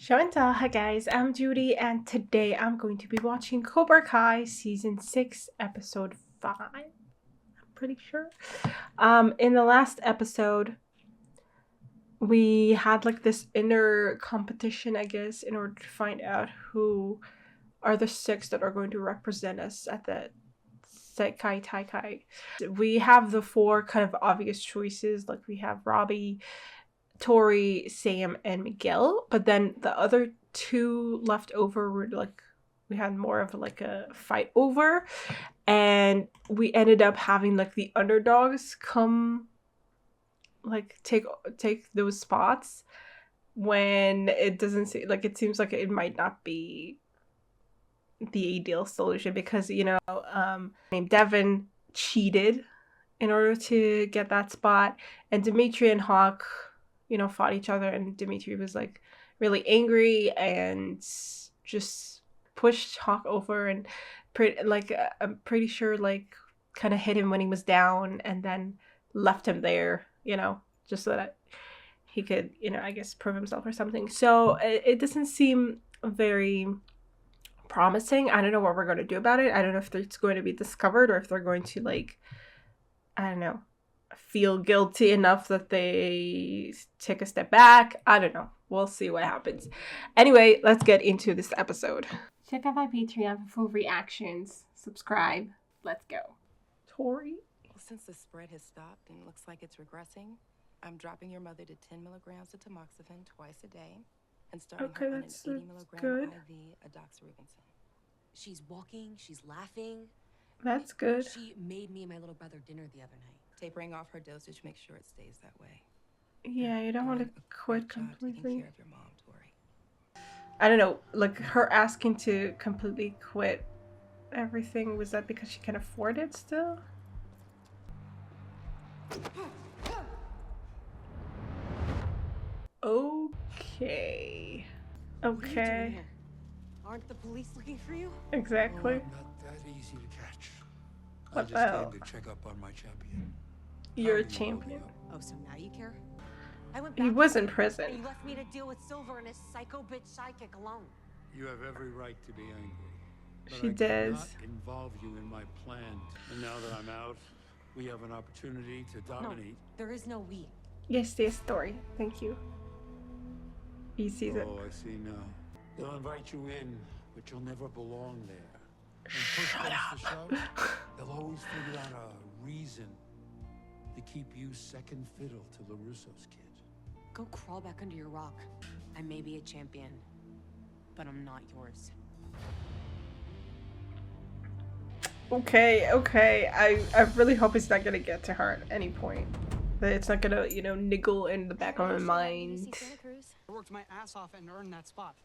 Show and tell. Hi guys, I'm Judy, and today I'm going to be watching Cobra Kai season 6, episode 5. I'm pretty sure. In the last episode, we had like this inner competition, I guess, in order to find out who are the 6 that are going to represent us at the Sekai Taikai. We have the 4 kind of obvious choices, like we have Robbie, Tori, Sam, and Miguel, but then the other 2 left over were like we had more of like a fight over, and we ended up having like the underdogs come like take those spots when it doesn't seem like it seems like it might not be the ideal solution because named Devin cheated in order to get that spot, and Dimitri and Hawk fought each other, and Dimitri was like really angry and just pushed Hawk over and I'm pretty sure like kind of hit him when he was down and then left him there, just so that he could, I guess prove himself or something. So it doesn't seem very promising. I don't know what we're going to do about it. I don't know if it's going to be discovered or if they're going to I don't know, feel guilty enough that they take a step back. I don't know. We'll see what happens. Anyway, let's get into this episode. Check out my Patreon for full reactions. Subscribe. Let's go. Tori? Well, since the spread has stopped and looks like it's regressing, I'm dropping your mother to 10 milligrams of tamoxifen twice a day and starting her on an 80 milligram good. IV of doxorubicin. She's walking, she's laughing. That's good. She made me and my little brother dinner the other night. Tapering off her dosage, make sure it stays that way. Yeah, you don't want to quit Taking completely. care of your mom, Tori. I don't know, like her asking to completely quit everything, was that because she can afford it still? Okay. What are you doing Okay. here? Aren't the police looking for you? Exactly. Oh, I'm not that easy to catch. What I just the hell? came to check up on my champion. You're a How do you champion. know? Oh, so now you care? I went He back was to in and prison. you left me to deal with Silver and his psycho bitch sidekick alone. You have every right to be angry. But She I does. cannot involve you in my plan. And now that I'm out, we have an opportunity to dominate. There is no we. Yes, this story. Thank you. He sees it. Oh, I see now. They'll invite you in, but you'll never belong there. When push comes to shove, they'll always figure out a reason to keep you second fiddle to LaRusso's kid. Go crawl back under your rock. I may be a champion, but I'm not yours. Okay. I really hope it's not gonna get to her at any point. That it's not gonna, niggle in the back of my mind. I worked my ass off and earned that spot.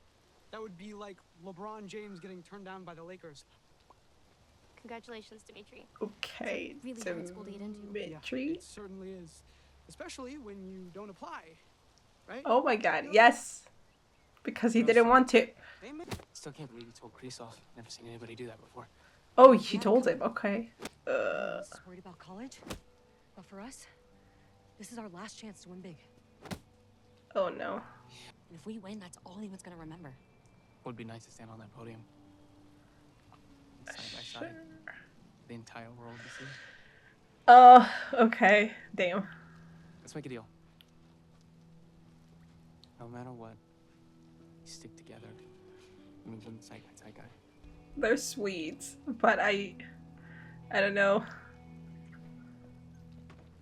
That would be like LeBron James getting turned down by the Lakers. Congratulations, Dimitri. Okay, Really hard school to get into. Dimitri. It certainly is. Especially when you don't apply, right? Oh my god, yes. Because he didn't want to. Amen. Still can't believe you told Chris off. Never seen anybody do that before. Oh, she told him, okay. I was worried about college, but for us, this is our last chance to win big. Oh no. And if we win, that's all anyone's gonna remember. Would be nice to stand on that podium. Side by side. The entire world to see. Oh, okay. Damn. Let's make a deal. No matter what, we stick together. We win side by side, guy. They're sweet, but I don't know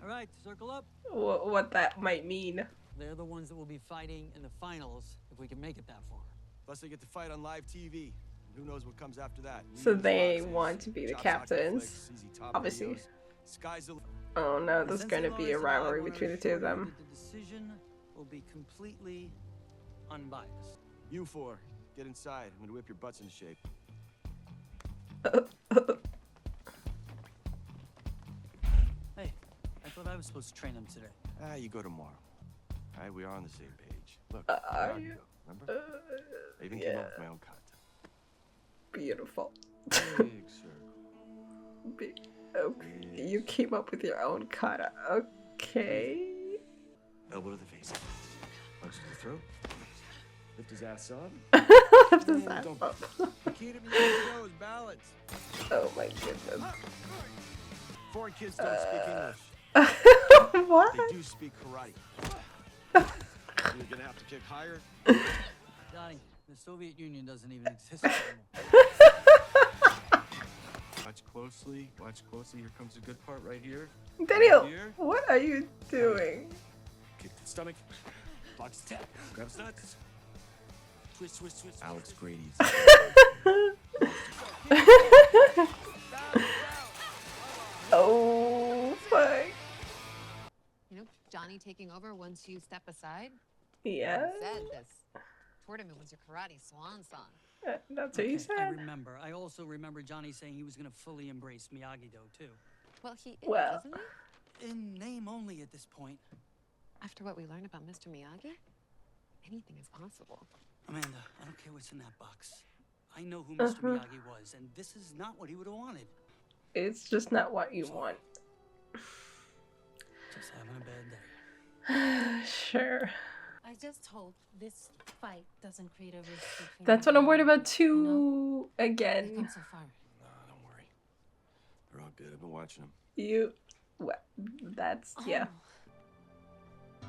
All right, circle up. what that might mean. They're the ones that will be fighting in the finals if we can make it that far. Plus, they get to fight on live TV. Who knows what comes after that? So they want to be the captains, obviously. Oh no, there's going to be a rivalry between the 2 of them. The decision will be completely unbiased. You 4, get inside. I'm gonna whip your butts into shape. Hey, I thought I was supposed to train them today. You go tomorrow. All right, we are on the same page. Look, Are there I you? go. Remember? I even came up with my own kata. Beautiful. Big circle. Okay. You came up with your own kata. Okay. Elbow to the face. Punch to the throat. Lift his ass up. Lift his ass Don't- up. The key to Miyagi-Do is balance. Oh my goodness. Foreign kids don't speak English. What? They do speak karate. You're gonna have to kick higher. Johnny, the Soviet Union doesn't even exist anymore. Watch closely. Watch closely. Here comes the good part right here. Daniel, Right here. what are you doing? Kick the stomach. Block his tap. Grab his nuts. Twist, twist, twist. Alex Grady's. Oh, fuck. You know, Johnny taking over once you step aside. Yeah. Said this tournament was your karate swan song. That's what you I said. remember. I also remember Johnny saying he was going to fully embrace Miyagi-Do, too. Well, he is, Well. isn't he? In name only at this point. After what we learned about Mr. Miyagi, anything is possible. Amanda, I don't care what's in that box. I know who Mr. Miyagi was, and this is not what he would have wanted. It's just not what you want. Just having a bad day. Sure. I just hope this fight doesn't create a risk between That's what I'm worried about too. You know? We've Again. come so far. No, don't worry. They're all good. I've been watching them. You. What? That's. Yeah. Oh.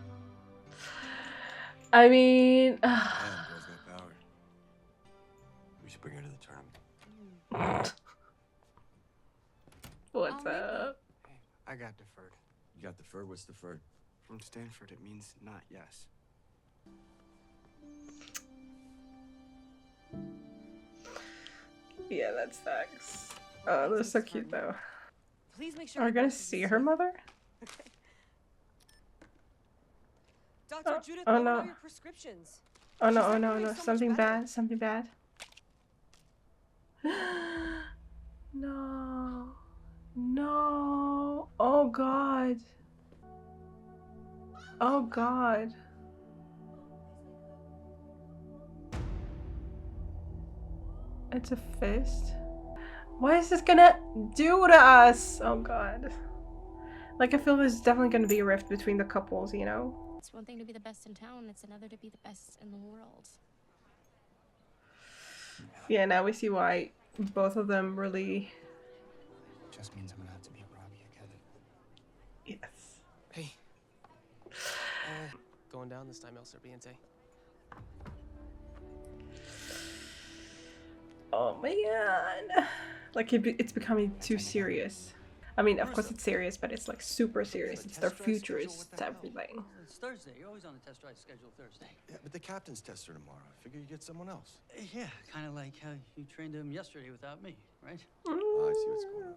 I mean. Damn, girl's got power. We should bring her to the tournament. What's up? I got deferred. You got deferred? What's deferred? From Stanford, it means not yes. Yeah, that sucks. Oh, they're so cute though. Please make sure. Are we gonna see her mother? Dr. Judith, oh what no. are your prescriptions? Oh no, She's oh no, doing no. so much Something better. bad, something bad. No. No. Oh god. Oh god. It's a fist. What is this gonna do to us? Oh god. Like, I feel there's definitely gonna be a rift between the couples, you know? It's one thing to be the best in town, it's another to be the best in the world. Yeah, now we see why both of them really. Just means I'm gonna have to meet Robbie again. Yes. Hey. Going down this time, El Serpiente. Oh man. Like, it's becoming too serious. I mean, of course it's serious, but it's like super serious. It's their future, it's everything. It's Thursday. You're always on a test drive schedule Thursday. Yeah, but the captain's tester tomorrow. I figure you get someone else. Yeah, kind of like how you trained him yesterday without me, right? Oh, I see what's going on.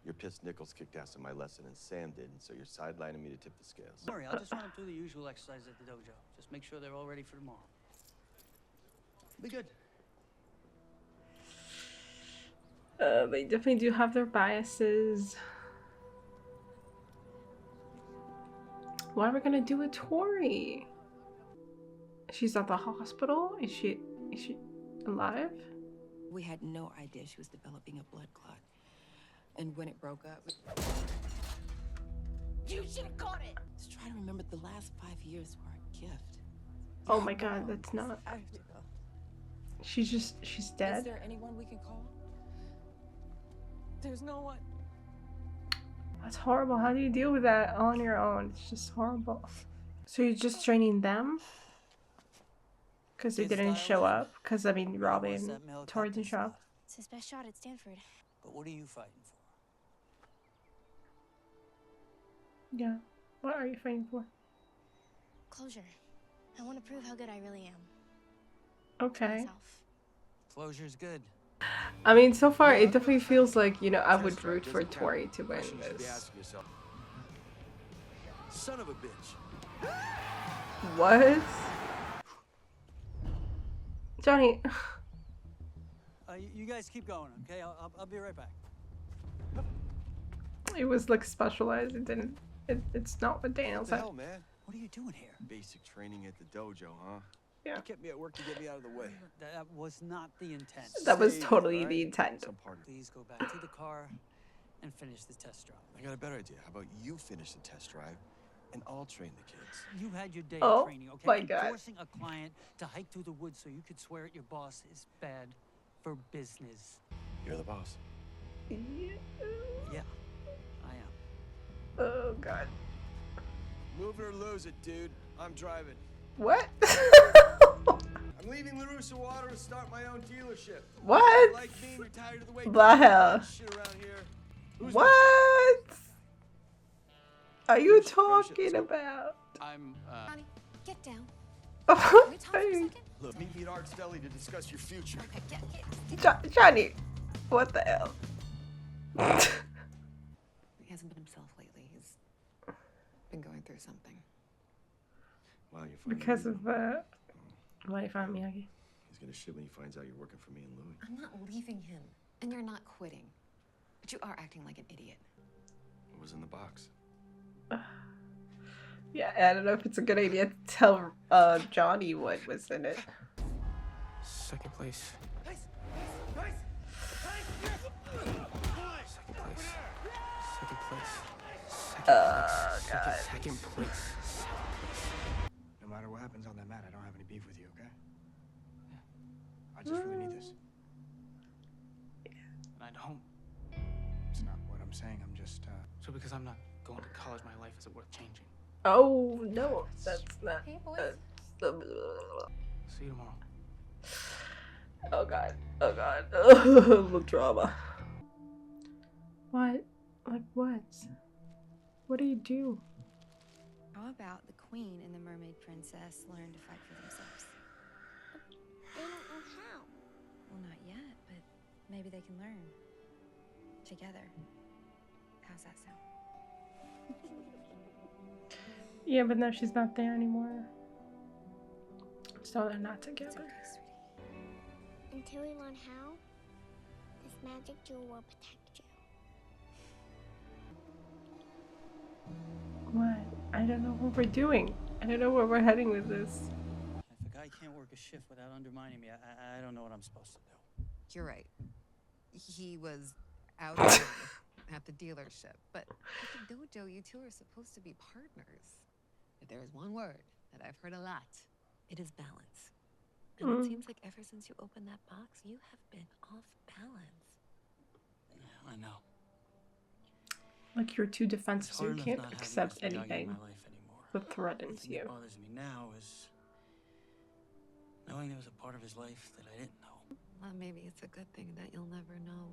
You're pissed Nichols kicked ass in my lesson and Sam did, and so you're sidelining me to tip the scales. Don't worry, I'll just run them through the usual exercise at the dojo. Just make sure they're all ready for tomorrow. Be good. They definitely do have their biases. What are we gonna do with Tori? She's at the hospital? Is she alive? We had no idea she was developing a blood clot. And when it broke up... You should have caught it! Just try to remember the last 5 years were a gift. Oh my god, that's not. I have to go. She's Is dead. there anyone we can call? There's no one. That's horrible. How do you deal with that on your own? It's just horrible. So you're just training them? Because they didn't show up? Because, I mean, Robbie and Tori didn't show up? It's his best shot at Stanford. But what are you fighting for? Yeah. What are you fighting for? Closure. I want to prove how good I really am. Okay. Myself. Closure's good. I mean, so far, it definitely feels like, you know, I would root for Tori to win Question you should be this. asking yourself. Son of a bitch. What? Johnny. You guys keep going, okay? I'll be right back. It was like specialized. It didn't. It's not what Daniel What the said. hell, man? What are you doing here? Basic training at the dojo, huh? Yeah. You kept me at work to get me out of the way. That was not the intent. That was Say it, totally all right? the intent. Some part of it. Please go back to the car and finish the test drive. I got a better idea. How about you finish the test drive, and I'll train the kids. You had your day Oh of training, okay? my And God. forcing a client to hike through the woods so you could swear at your boss is bad for business. You're the boss. Yeah, I am. Oh God. Move it or lose it, dude. I'm driving. What? I'm leaving LaRussa Water to start my own dealership. What? Like me, you're tired of the way The hell? shit around here. Who's What are you Finish it, talking so- about? I'm, Johnny, get down. Oh, Can we talk for a second? Look, meet me at Art's Deli to discuss your future. Okay, get. Johnny, what the hell? He hasn't been himself lately. He's been going through something. Wow, you're finally Because leaving. of why you found Miyagi? He's gonna shit when he finds out you're working for me and Louis. I'm not leaving him. And you're not quitting. But you are acting like an idiot. What was in the box? Yeah, I don't know if it's a good idea to tell Johnny what was in it. second place. Nice! Second place. Second place. God. Second place. No matter what happens on that mat, I don't have any beef with you, okay? I just really need this. And I don't. It's not what I'm saying, I'm just, So because I'm not going to college, my life isn't worth changing. Oh no, that's not. Hey, boys. See you tomorrow. Oh God. Oh God. The drama. What? Like what? What do you do? How about the queen and the mermaid princess learn to fight for themselves? They don't know how. Well, not yet, but maybe they can learn. Together. How's that sound? Yeah, but now she's not there anymore. So they're not It's together. okay, sweetie. Until we learn how, this magic jewel will protect you. What? I don't know what we're doing. I don't know where we're heading with this. If a guy can't work a shift without undermining me, I don't know what I'm supposed to do. You're right. He was out there at the dealership. But at the dojo, you two are supposed to be partners. If there is one word that I've heard a lot, it is balance. And it seems like ever since you opened that box, you have been off balance. Yeah, I know. Like you're too defensive, It's so you hard enough can't not having accept Mr. Miyagi in anything my life anymore. that threatens The thing that you. bothers me now is knowing there was a part of his life that I didn't know. Well, maybe it's a good thing that you'll never know.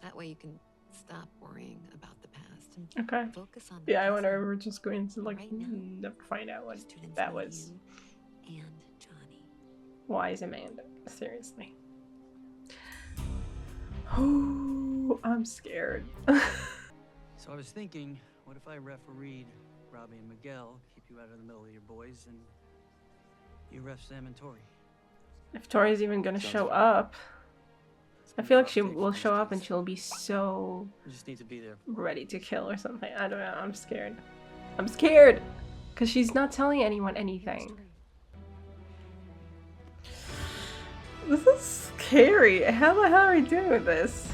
That way you can stop worrying about the past and Okay. focus on the Yeah, I present. wonder if we're just going to like Right now, never find out what Just tune into that was. you and Johnny. Wise Amanda. Seriously. Oh, I'm scared. So I was thinking, what if I refereed Robbie and Miguel, keep you out of the middle of your boys, and you ref Sam and Tori? If Tori's even gonna Sounds show fun. up, It's I gonna feel be like she rough day for will these show up and kids. she'll be so You just need to be there. ready to kill or something. I don't know. I'm scared. I'm scared because she's not telling anyone anything. This is scary. How the hell are we doing with this?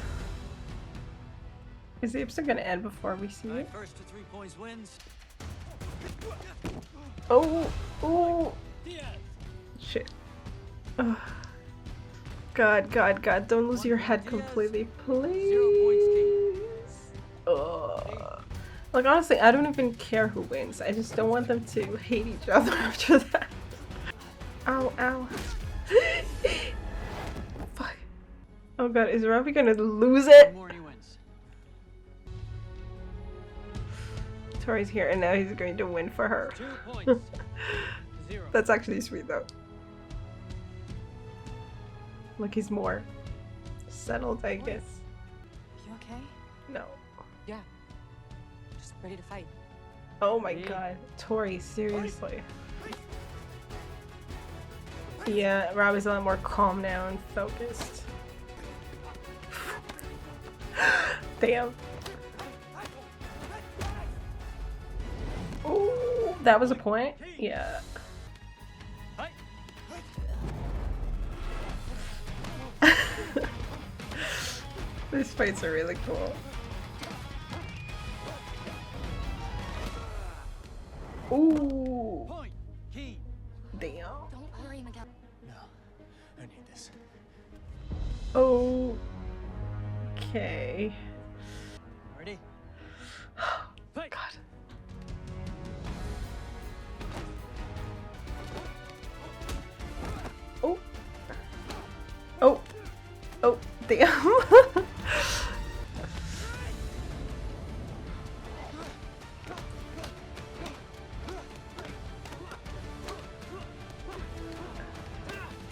Is the episode gonna end before we see All it? right, first to 3 points wins. Oh, oh, shit. Ugh. God, God, God, don't lose your head completely, please. Ugh. Like, honestly, I don't even care who wins. I just don't want them to hate each other after that. Ow, ow. Fuck. Oh god, is Robbie gonna lose it? More and he wins. Tori's here and now he's going to win for her. 2 points. 0. That's actually sweet though. Look, he's more settled, I guess. You okay? No. Yeah. Just ready to fight. Oh my god. Tori, seriously. Yeah, Robbie's a lot more calm now and focused. Damn. Ooh, that was a point? Yeah. These fights are really cool. Ooh. Point. Key. Damn. Don't worry, Miguel. No, I need this. Oh. Okay. Ready? God. Oh. Oh. Oh, damn.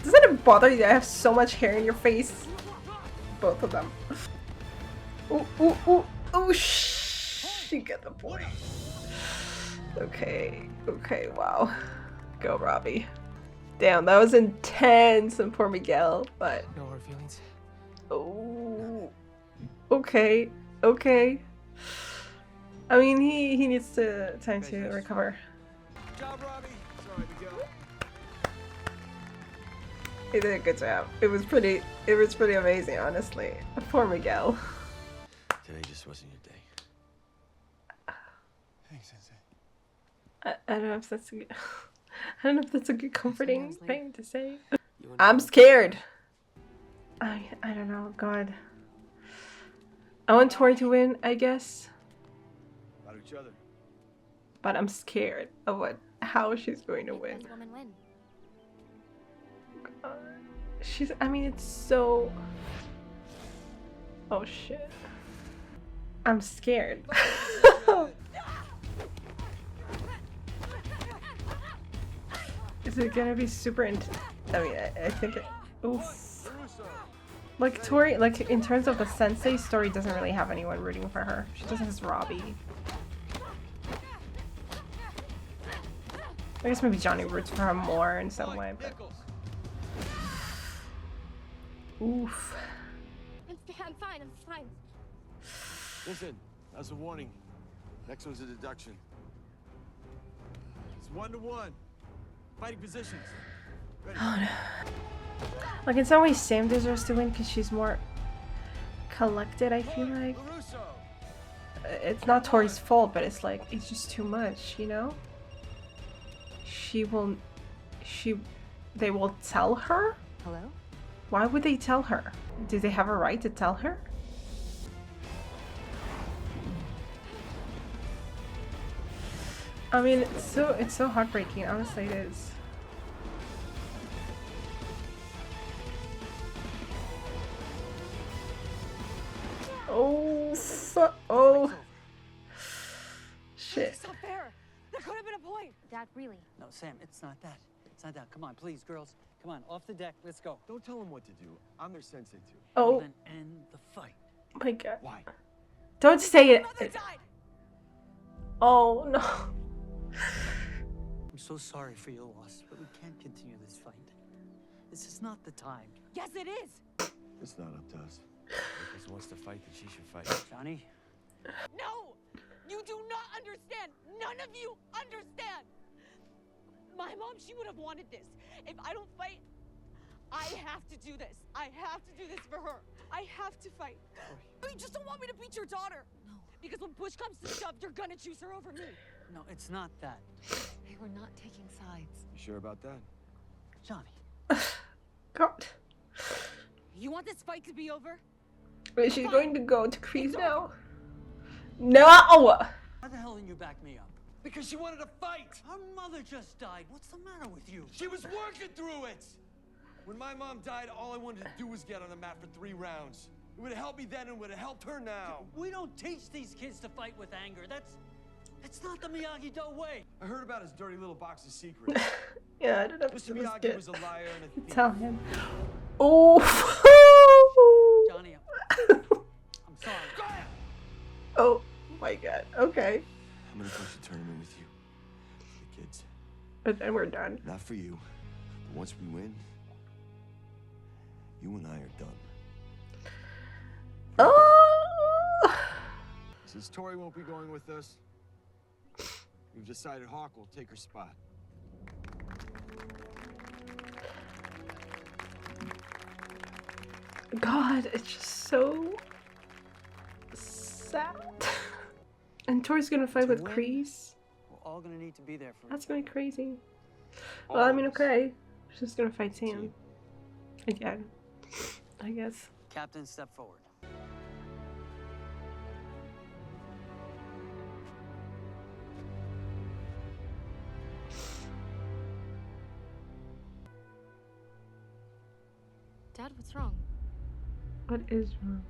Doesn't it bother you that I have so much hair in your face? Both of them. Ooh, ooh, ooh, ooh, shh. You get the point. Okay, okay, wow. Go, Robbie. Damn, that was intense and poor Miguel, but... No hard feelings? Oh... Okay, okay. I mean, he needs time to recover. Good job, Robbie. Sorry, Miguel. He did a good job. It was pretty amazing, honestly. Poor Miguel. Today just wasn't your day. Thanks, Sensei. I don't know if that's a good... I don't know if that's a good comforting thing to say. You I'm scared. I don't know. God. I want Tori to win, I guess. About each other. But I'm scared of how she's going to win. Woman win. I mean, it's so... Oh shit. I'm scared. Is it gonna be super I mean, I think it... Oof. Like, Tori, like, in terms of the sensei story, doesn't really have anyone rooting for her. She just has Robbie. I guess maybe Johnny roots for her more in some way, but... Oof. I'm fine, I'm fine. Listen, that's a warning. Next one's a deduction. It's 1-to-1. Fighting positions. Ready. Oh no. Like, in some ways, Sam deserves to win because she's more collected, I feel like. It's not Tori's fault, but it's like, it's just too much, you know? They will tell her? Hello? Why would they tell her? Do they have a right to tell her? I mean, it's so heartbreaking, honestly it is. Oh, shit. It's not fair. There could have been a point. Dad, really? No, Sam, it's not that. It's not that. Come on, please, girls. Come on, off the deck. Let's go. Don't tell them what to do. I'm their sensei too. Oh. Well, then end the fight. My God. Why? Don't say it. Mother died. Oh no. I'm so sorry for your loss, but we can't continue this fight. This is not the time. Yes, it is. It's not up to us. If she wants to fight, then she should fight. Johnny? No! You do not understand! None of you understand! My mom, she would have wanted this. If I don't fight, I have to do this. I have to do this for her. I have to fight. Oh, you just don't want me to beat your daughter. No. Because when push comes to shove, you're gonna choose her over me. No, it's not that. Hey, we're not taking sides. You sure about that? Johnny. God. You want this fight to be over? Wait, she's going to go to Crease It's now. No! How the hell did you back me up? Because she wanted to fight! Our mother just died. What's the matter with you? She was working through it! When my mom died, all I wanted to do was get on the mat for 3 rounds. It would have helped me then and would have helped her now. We don't teach these kids to fight with anger. That's not the Miyagi-Do way. I heard about his dirty little box of secrets. Yeah, I don't know if Mr. it was Miyagi good. was a liar and a thief. Tell him. Oh! Johnny, I'm sorry. Oh my God. Okay. I'm gonna coach the tournament with you. For the kids. But then we're done. Not for you. But once we win, you and I are done. Oh! Since Tori won't be going with us, we've decided Hawk will take her spot. God, it's just so sad. And Tori's gonna fight with win, Kreese. We'll all gonna need to be there for That's each other. really crazy. Well, I mean, okay. She's just gonna fight Sam. Again. I guess. Captain, step forward. Dad, what's wrong? What is wrong?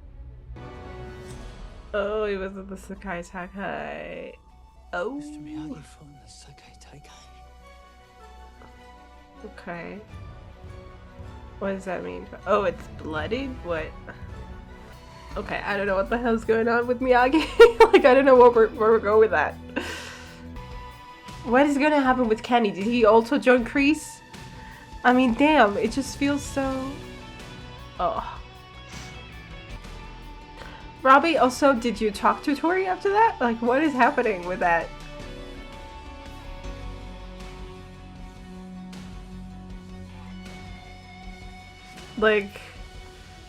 Oh, it was the Sakai Takai. Oh. Mr. Miyagi from the Sakai Taikai. Okay. What does that mean? Oh, it's bloodied? What? Okay, I don't know what the hell's going on with Miyagi. Like, I don't know where we're going with that. What is gonna happen with Kenny? Did he also join Kreese? I mean, damn, it just feels so... Oh. Robbie, also, did you talk to Tori after that? Like, what is happening with that? Like,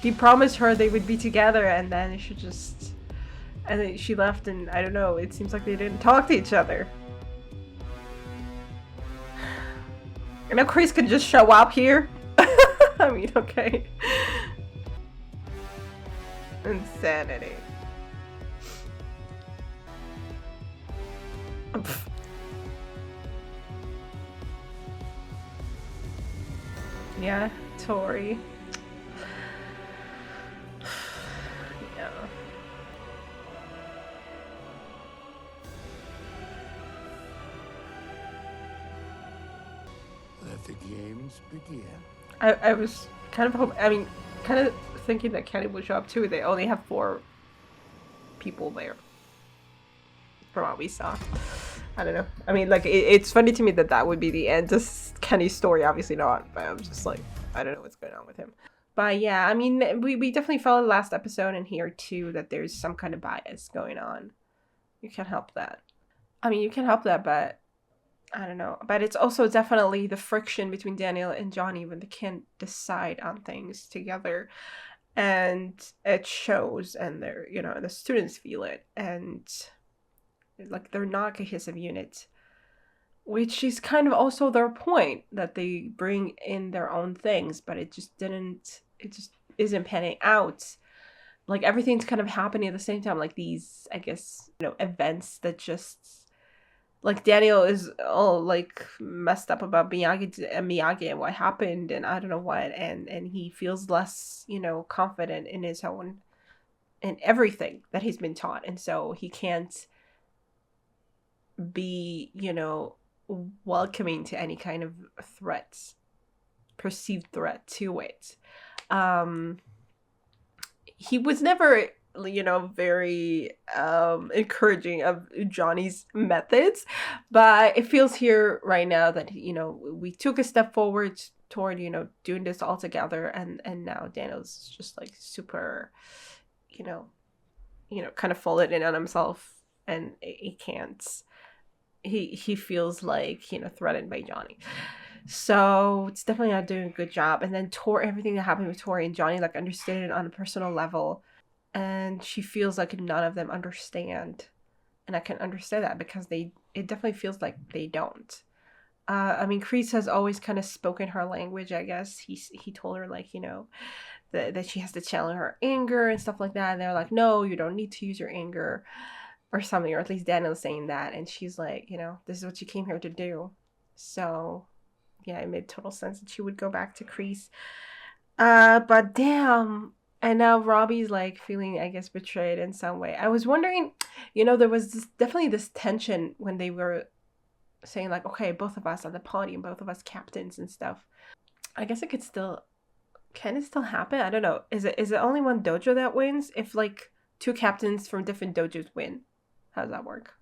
he promised her they would be together and then she just... And then she left and, I don't know, it seems like they didn't talk to each other. I know Kreese could just show up here. I mean, okay. Insanity. Yeah, Tori. Yeah. Let the games begin. I was kind of thinking that Kenny would show up too. They only have 4 people there. From what we saw. I don't know. I mean, like, it's funny to me that would be the end of Kenny's story. Obviously not, but I'm just like, I don't know what's going on with him. But yeah, I mean, we definitely felt in the last episode and here too that there's some kind of bias going on. You can't help that. I mean, you can help that, but I don't know. But it's also definitely the friction between Daniel and Johnny when they can't decide on things together. And it shows, and they're, you know, the students feel it. And like, they're not a cohesive unit. Which is kind of also their point, that they bring in their own things, but it just isn't panning out. Like, everything's kind of happening at the same time. Like, these, I guess, you know, events that just... Like, Daniel is all, like, messed up about Miyagi and what happened and I don't know what. And he feels less, you know, confident in his own... in everything that he's been taught. And so he can't be, you know, welcoming to any kind of perceived threat to it. He was never, you know, very encouraging of Johnny's methods, but it feels here right now that, you know, we took a step forward toward, you know, doing this all together, and now Daniel's just like super, you know, kind of folded in on himself, and he can't. He feels like, you know, threatened by Johnny. So it's definitely not doing a good job. And then everything that happened with Tori and Johnny, like, understood it on a personal level. And she feels like none of them understand. And I can understand that because it definitely feels like they don't. I mean, Kreese has always kind of spoken her language, I guess. He told her, like, you know, that she has to channel her anger and stuff like that. And they're like, no, you don't need to use your anger. Or something, or at least Daniel's saying that, and she's like, you know, this is what you came here to do. So, yeah, it made total sense that she would go back to Kreese. But damn, and now Robbie's like feeling, I guess, betrayed in some way. I was wondering, you know, there was definitely this tension when they were saying like, okay, both of us on the podium, both of us captains and stuff. I guess can it still happen? I don't know. Is it only one dojo that wins if like 2 captains from different dojos win? How does that work?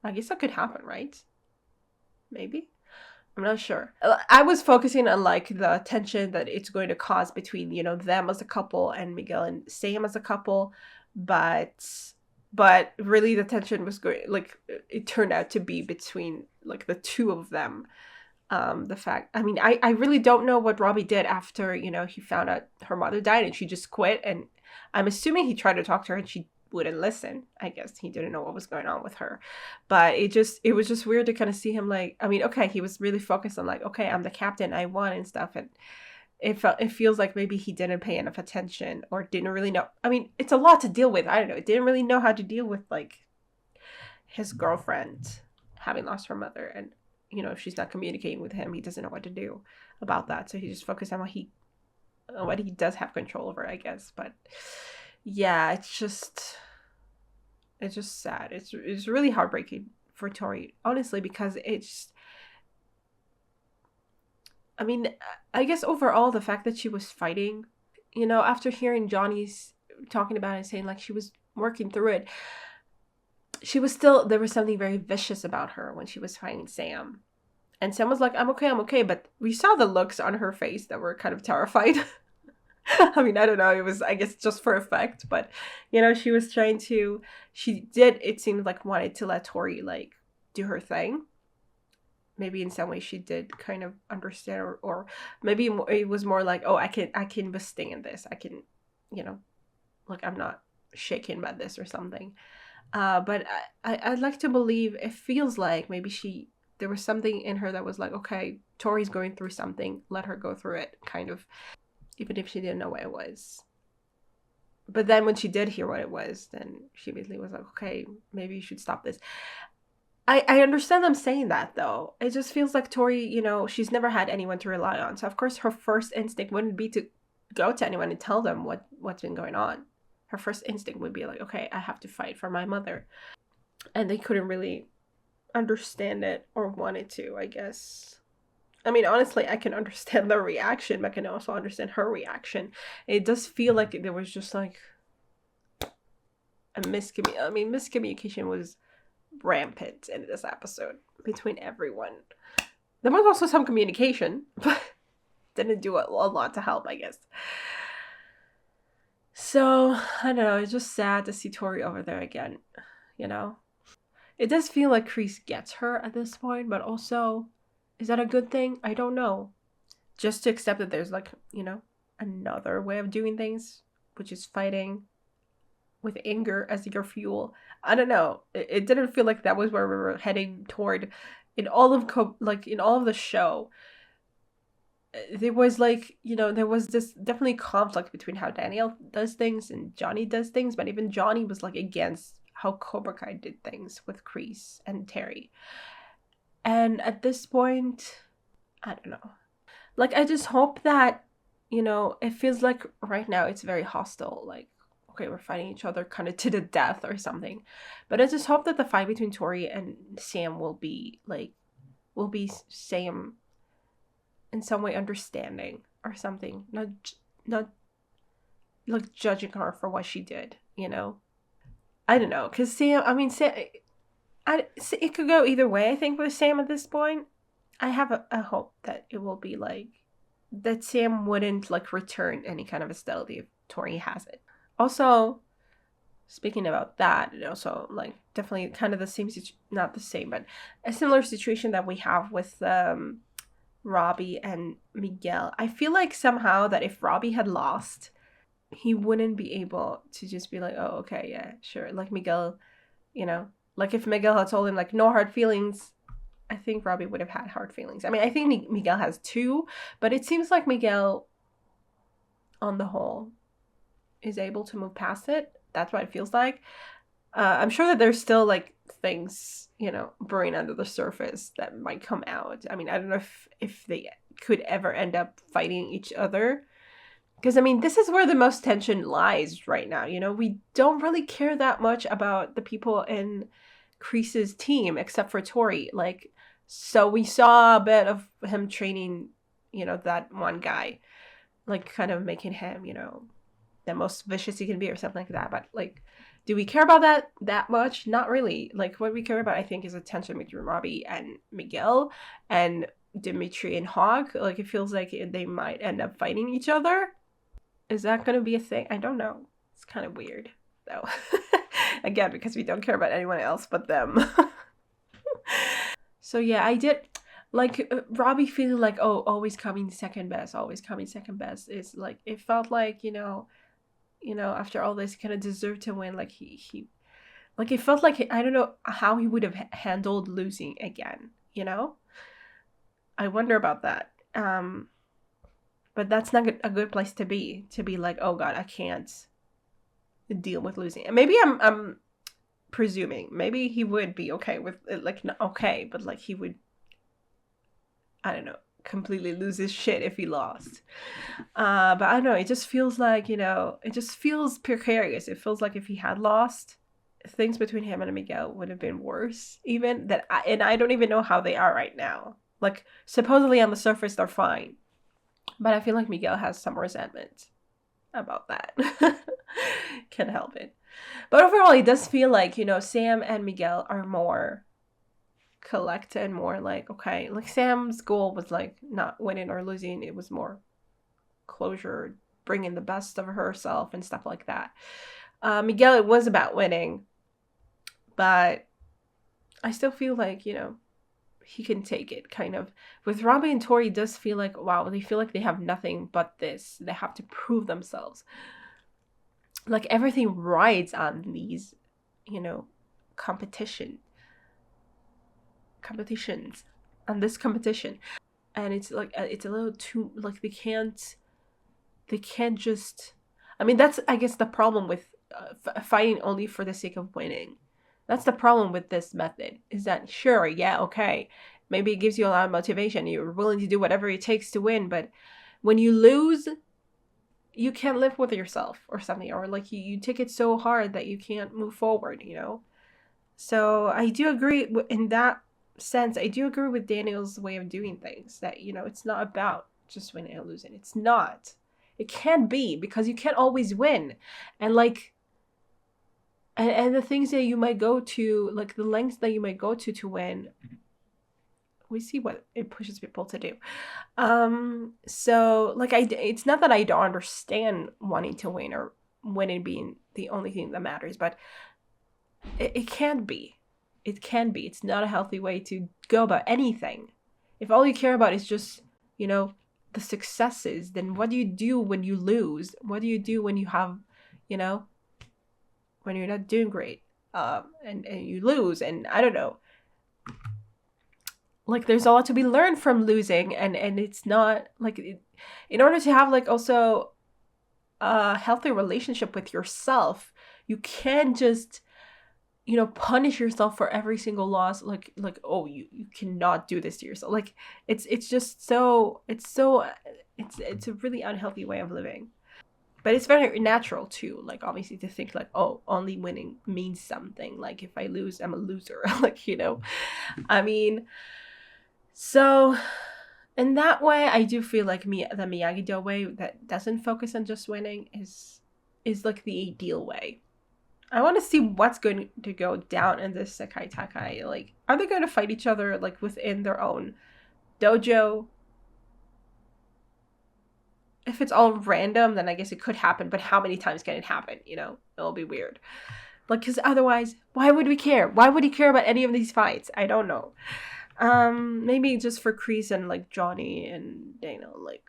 I guess that could happen, right? Maybe? I'm not sure. I was focusing on, like, the tension that it's going to cause between, you know, them as a couple and Miguel and Sam as a couple. But really the tension was going, like, it turned out to be between, like, the 2 of them. The fact, I mean, I really don't know what Robbie did after, you know, he found out her mother died and she just quit. And I'm assuming he tried to talk to her and she wouldn't listen. I guess he didn't know what was going on with her. But it was just weird to kind of see him like, I mean, okay, he was really focused on like, okay, I'm the captain, I won and stuff. And it feels like maybe he didn't pay enough attention or didn't really know. I mean, it's a lot to deal with. I don't know. It didn't really know how to deal with like his girlfriend having lost her mother. And, you know, if she's not communicating with him, he doesn't know what to do about that. So he just focused on what he does have control over, I guess. But yeah, it's just sad. It's really heartbreaking for Tori, honestly, because I mean, I guess overall the fact that she was fighting, you know, after hearing Johnny's talking about it and saying like she was working through it, there was something very vicious about her when she was fighting Sam. And Sam was like, I'm okay. But we saw the looks on her face that were kind of terrified. I mean, I don't know. It was, I guess, just for effect. But, you know, she was it seemed like wanted to let Tori, like, do her thing. Maybe in some way she did kind of understand, or maybe it was more like, oh, I can withstand this. I can, you know, like, I'm not shaken by this or something. But I'd like to believe it feels like maybe there was something in her that was like, okay, Tori's going through something. Let her go through it, kind of, even if she didn't know what it was. But then when she did hear what it was, then she immediately was like, okay, maybe you should stop this. I understand them saying that, though. It just feels like Tori, you know, she's never had anyone to rely on. So, of course, her first instinct wouldn't be to go to anyone and tell them what's been going on. Her first instinct would be like, okay, I have to fight for my mother. And they couldn't really understand it or wanted to, I guess. I mean, honestly, I can understand their reaction, but I can also understand her reaction. It does feel like there was just like a miscommunication was rampant in this episode between everyone. There was also some communication, but didn't do a lot to help, I guess. So, I don't know, it's just sad to see Tori over there again, you know? It does feel like Kreese gets her at this point, but also, is that a good thing? I don't know. Just to accept that there's like, you know, another way of doing things, which is fighting with anger as your fuel. I don't know. It didn't feel like that was where we were heading toward in all of the show. There was like, you know, there was this definitely conflict between how Danielle does things and Johnny does things, but even Johnny was like against how Cobra Kai did things with Kreese and Terry. And at this point, I don't know. Like, I just hope that, you know, it feels like right now it's very hostile. Like, okay, we're fighting each other kind of to the death or something. But I just hope that the fight between Tori and Sam will be Sam in some way understanding or something. Not like judging her for what she did, you know? I don't know, because Sam, it could go either way, I think, with Sam at this point. I have a hope that it will be like, that Sam wouldn't like return any kind of hostility if Tori has it. Also, speaking about that, and also like definitely kind of the same, not the same, but a similar situation that we have with Robbie and Miguel. I feel like somehow that if Robbie had lost, he wouldn't be able to just be like, oh, okay, yeah, sure. Like Miguel, you know, like if Miguel had told him like no hard feelings, I think Robbie would have had hard feelings. I mean, I think Miguel has too, but it seems like Miguel, on the whole, is able to move past it. That's what it feels like. I'm sure that there's still like things, you know, brewing under the surface that might come out. I mean, I don't know if they could ever end up fighting each other. Because, I mean, this is where the most tension lies right now. You know, we don't really care that much about the people in Kreese's team, except for Tori. Like, so we saw a bit of him training, you know, that one guy. Like, kind of making him, you know, the most vicious he can be or something like that. But, like, do we care about that much? Not really. Like, what we care about, I think, is the tension between Robbie and Miguel and Dimitri and Hawk. Like, it feels like they might end up fighting each other. Is that going to be a thing? I don't know. It's kind of weird, though. Again, because we don't care about anyone else but them. So, yeah, I did... Like, Robbie feeling like, oh, always coming second best is, like... It felt like, you know... you know, after all this, kind of deserved to win. Like he like it felt like, I don't know how he would have handled losing again, you know? I wonder about that. But that's not a good place to be like, oh God, I can't deal with losing. And maybe I'm presuming maybe he would be okay with it, like, not okay, but like he would, I don't know, completely lose his shit if he lost. But I don't know, it just feels like, you know, it just feels precarious. It feels like if he had lost, things between him and Miguel would have been worse even. And I don't even know how they are right now. Like, supposedly on the surface they're fine, but I feel like Miguel has some resentment about that. Can't help it. But overall, it does feel like, you know, Sam and Miguel are more collected, more like, okay, like Sam's goal was like not winning or losing. It was more closure, bringing the best of herself and stuff like that. Miguel, it was about winning, but I still feel like, you know, he can take it, kind of. With Robbie and Tori, it does feel like, wow, they feel like they have nothing but this. They have to prove themselves. Like everything rides on these, you know, competitions, on this competition. And it's like, it's a little too, like, they can't just, I mean, that's, I guess, the problem with fighting only for the sake of winning. That's the problem with this method, is that, sure, yeah, okay, maybe it gives you a lot of motivation. You're willing to do whatever it takes to win, but when you lose, you can't live with yourself or something, or like you take it so hard that you can't move forward, you know? So I do agree in that sense. I do agree with Daniel's way of doing things, that, you know, it's not about just winning or losing. It's not. It can't be, because you can't always win. And like, and the things that you might go to, like the lengths that you might go to win, we see what it pushes people to do. So like, it's not that I don't understand wanting to win or winning being the only thing that matters, but it can't be. It can be. It's not a healthy way to go about anything. If all you care about is just, you know, the successes, then what do you do when you lose? What do you do when you have, you know, when you're not doing great, and you lose? And I don't know, like, there's a lot to be learned from losing, and it's not like, in order to have like also a healthy relationship with yourself, you can't just, you know, punish yourself for every single loss. Like, oh, you cannot do this to yourself. Like, it's just so, it's a really unhealthy way of living. But it's very natural too, like, obviously, to think like, oh, only winning means something. Like, if I lose, I'm a loser. Like, you know, I mean, so in that way, I do feel like the Miyagi-Do way that doesn't focus on just winning is like the ideal way. I want to see what's going to go down in this Sekai Takai. Like, are they going to fight each other like within their own dojo? If it's all random, then I guess it could happen, but how many times can it happen? You know, it'll be weird. Like, because otherwise, why would we care? Why would he care about any of these fights? I don't know. Maybe just for Kreese and like Johnny and Dana, like,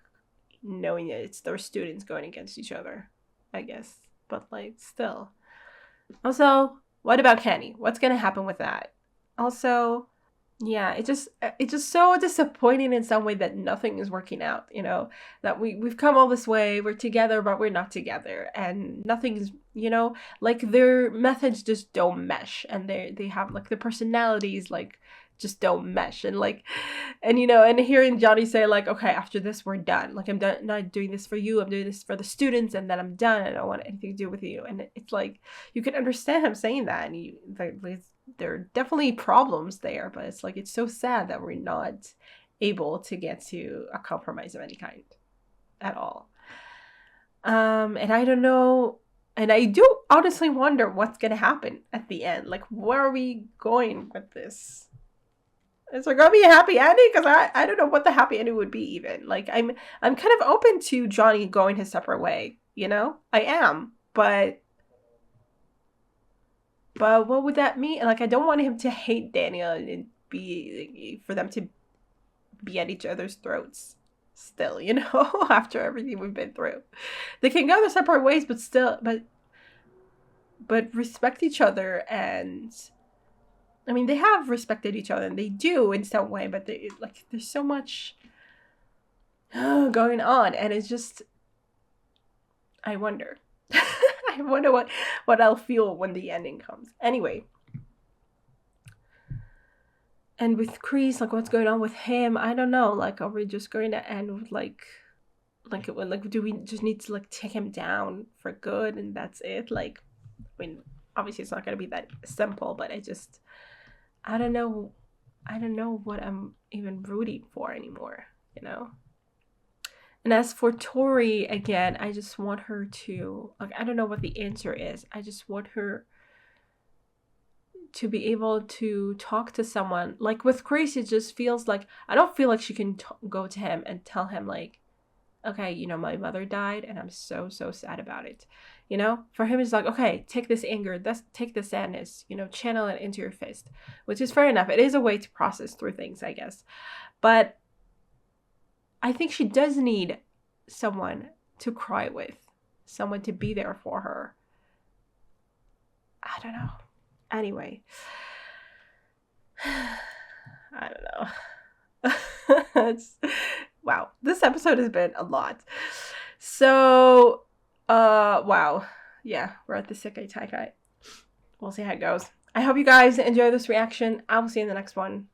knowing that it's their students going against each other, I guess. But like, still. Also, what about Kenny? What's gonna happen with that? Also, yeah, it's just so disappointing in some way that nothing is working out, you know, that we've come all this way, we're together, but we're not together, and nothing's, you know, like, their methods just don't mesh, and they have like the personalities like just don't mesh, and like, and you know, and hearing Johnny say like, okay, after this we're done, like, I'm done, not doing this for you, I'm doing this for the students, and then I'm done, I don't want anything to do with you. And it's like, you can understand him saying that, and there are definitely problems there, but it's like, it's so sad that we're not able to get to a compromise of any kind at all. And I don't know, and I do honestly wonder what's gonna happen at the end. Like, where are we going with this? Is there gonna be a happy ending? Because I don't know what the happy ending would be even. Like, I'm kind of open to Johnny going his separate way, you know? I am, but what would that mean? Like, I don't want him to hate Daniel and for them to be at each other's throats. still, you know, after everything we've been through. They can go their separate ways, but still, but respect each other. And I mean, they have respected each other, and they do in some way, but they, like, there's so much going on, and it's just, I wonder. I wonder what I'll feel when the ending comes. Anyway. And with Chris, like, what's going on with him? I don't know. Like, are we just going to end with, like, do we just need to, like, take him down for good and that's it? Like, I mean, obviously it's not going to be that simple, but I don't know what I'm even rooting for anymore, you know? And as for Tori, again, I just want her to, like, I don't know what the answer is. I just want her to be able to talk to someone. Like with Chris, it just feels like, I don't feel like she can go to him and tell him, like, okay, you know, my mother died and I'm so sad about it. You know, for him, it's like, okay, take this anger, take this sadness, you know, channel it into your fist, which is fair enough. It is a way to process through things, I guess. But I think she does need someone to cry with, someone to be there for her. I don't know. Anyway, I don't know. Wow, this episode has been a lot. So, wow. Yeah, we're at the Sekai Taikai. We'll see how it goes. I hope you guys enjoy this reaction. I will see you in the next one.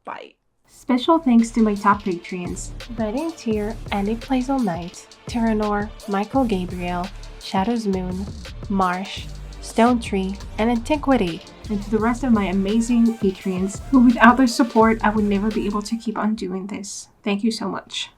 Bye. Special thanks to my top Patreons, Redding Tier, Andy Plays All Night, Tyranor, Michael Gabriel, Shadows Moon, Marsh, Stone Tree, and Antiquity, and to the rest of my amazing Patreons, who without their support I would never be able to keep on doing this. Thank you so much.